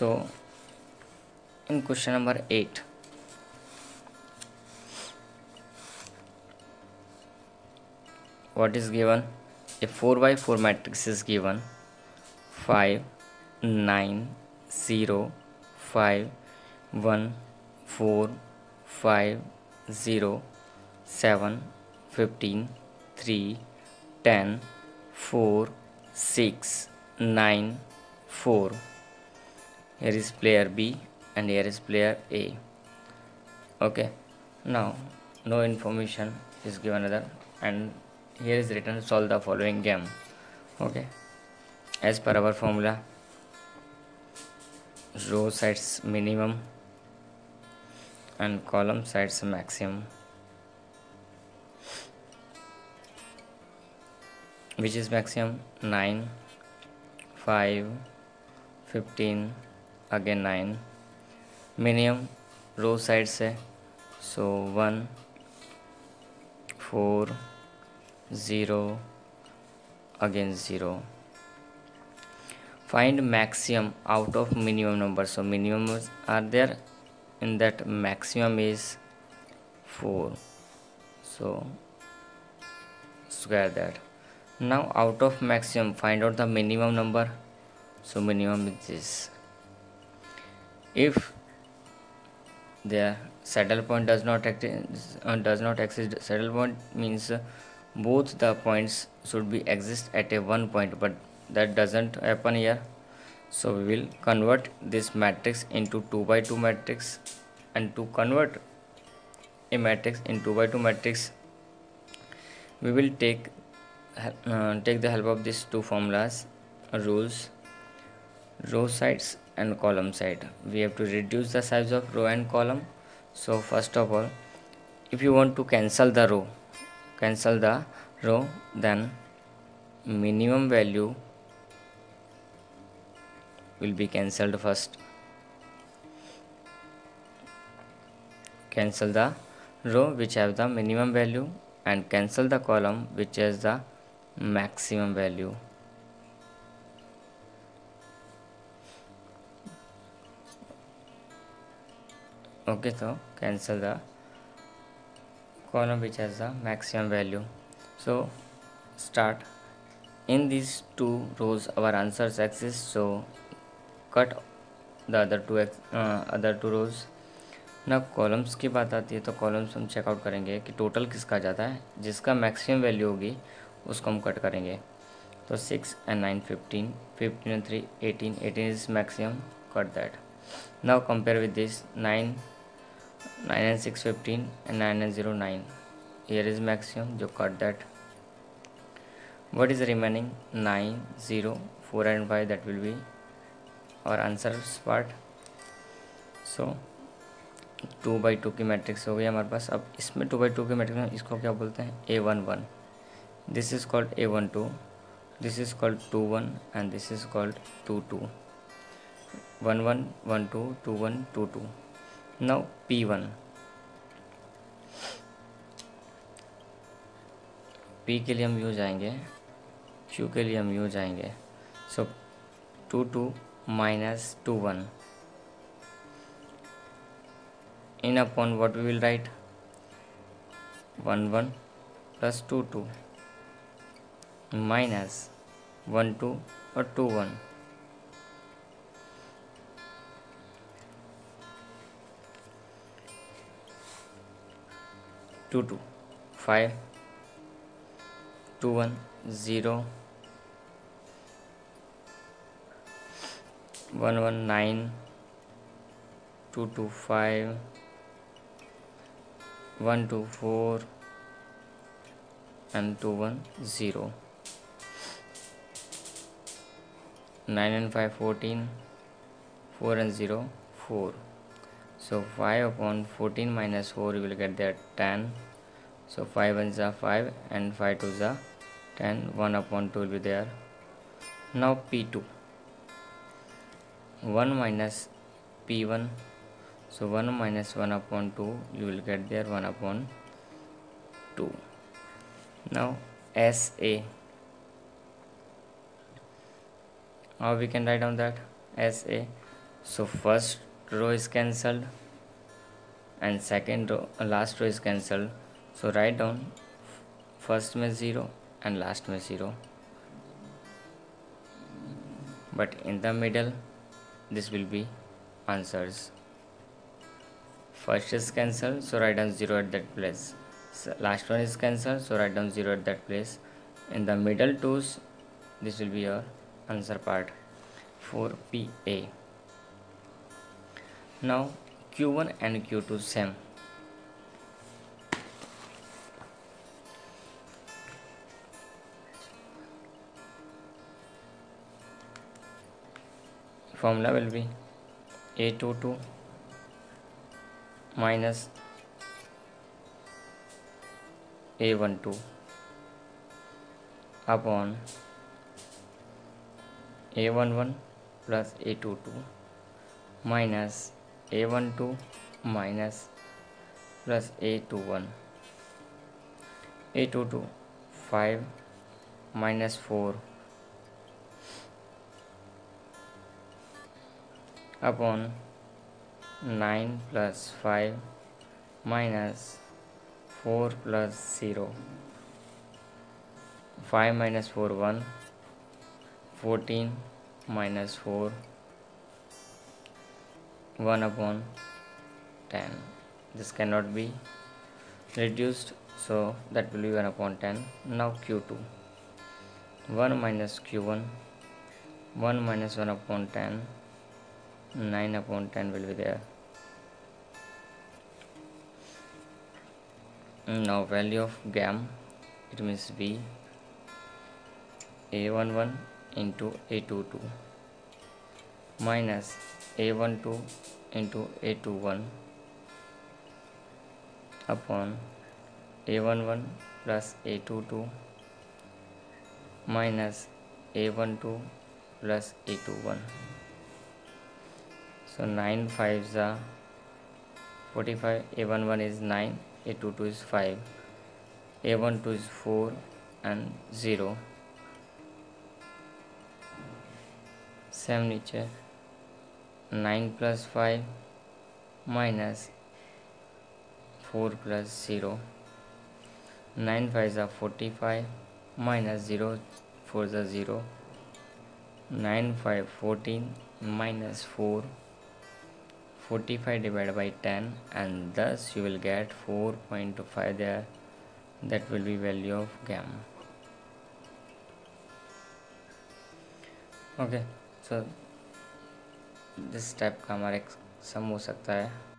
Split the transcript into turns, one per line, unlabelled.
So in question number 8, what is given? A 4 by 4 matrix is given. 5 9 0 5 1 4 5 0 7 15 3 10 4 6 9 4. Here is player B and here is player A. Okay, now no information is given other, and here is written solve the following game. Okay, as per our formula, row sides minimum and column sides maximum. Which is maximum? 9 5 15 again 9. Minimum row sides है, so 1 4 0 again 0. Find maximum out of minimum number. So minimums are there, in that maximum is 4, so square that. Now out of maximum find out the minimum number. So minimum is this. If the saddle point does not exist, saddle point means both the points should be exist at a one point, but that doesn't happen here. So we will convert this matrix into 2 by 2 matrix, and to convert a matrix in 2 by 2 matrix, we will take the help of these two formulas, rules, row sides and column side. We have to reduce the size of row and column. So first of all, if you want to cancel the row, then minimum value will be cancelled first. Cancel the row which have the minimum value, and cancel the column which has the maximum value. Okay, so cancel the column which has the maximum value. So start. In these two rows our answers exist, so cut the other two rows. ना columns की बात आती है तो columns हम checkout करेंगे कि total किसका जाता है, जिसका मैक्सिमम वैल्यू होगी उसको हम कट करेंगे. तो 6 and 9 15, 15 and 3 18, 18 is maximum, cut that. Now compare with this 9 and 6 15 and 9 and 0 9. Here is maximum, जो cut that. What is remaining? 9 0 4 and 5, that will be our answers part. So 2 by 2 की matrix हो गई हमारे पास. अब इसमें 2 by 2 की matrix में इसको क्या बोलते हैं? A11. This is called A12, this is called 21 and this is called 22. 1 1 1 2 2 1 2 2. Now P1. P के लिए हम यूँ जाएंगे, Q के लिए हम यूँ जाएंगे. सो 2 2 minus 2 1. In upon what we will write? 1 1 plus 2 2 minus 1 2 or 2 1. 2 2 5 2 1 0 1 1 9 2 2 5 1 2 4 and 2 1 0. 9 and 5 14, 4 and 0 4. So 5 upon 14 minus 4, you will get that 10. So 5 1s are 5 and 5 2s are 10. 1 upon 2 will be there. Now P2. 1 minus P1. So 1 minus 1 upon 2, you will get there 1 upon 2. Now SA. How we can write down that? SA So first row is cancelled and second row last row is cancelled. So write down first में 0 and last में 0, but in the middle this will be answers. First is cancelled, so write down 0 at that place. So last one is cancelled, so write down 0 at that place. In the middle twos, this will be your answer part. 4PA. Now Q1 and Q2 same. Formula will be A22 minus A12 upon A11 plus A22 minus A12 minus plus A21. A22 5 minus 4 upon 9 plus 5 minus 4 plus 0. 5 minus 4 1, 14 minus 4 1 upon 10. This cannot be reduced, so that will be 1 upon 10. Now Q2, 1 minus Q1, 1 minus 1 upon 10, 9 upon 10 will be there. Now value of GAM, it means B, A11 into A22 minus A12 into A21 upon A11 plus A22 minus A12 plus A21. So 9 5s are 45, A11 is 9, A22 is 5, A12 is 4 and 0. Same नीचे 9 plus 5 minus 4 plus 0. 9 5s are 45 minus 0, 4s are 0. 9 5 14 minus 4, 45 divided by 10, and thus you will get 4.5 there. That will be value of GAM. Okay, so this type का हमारा सम हो सकता है.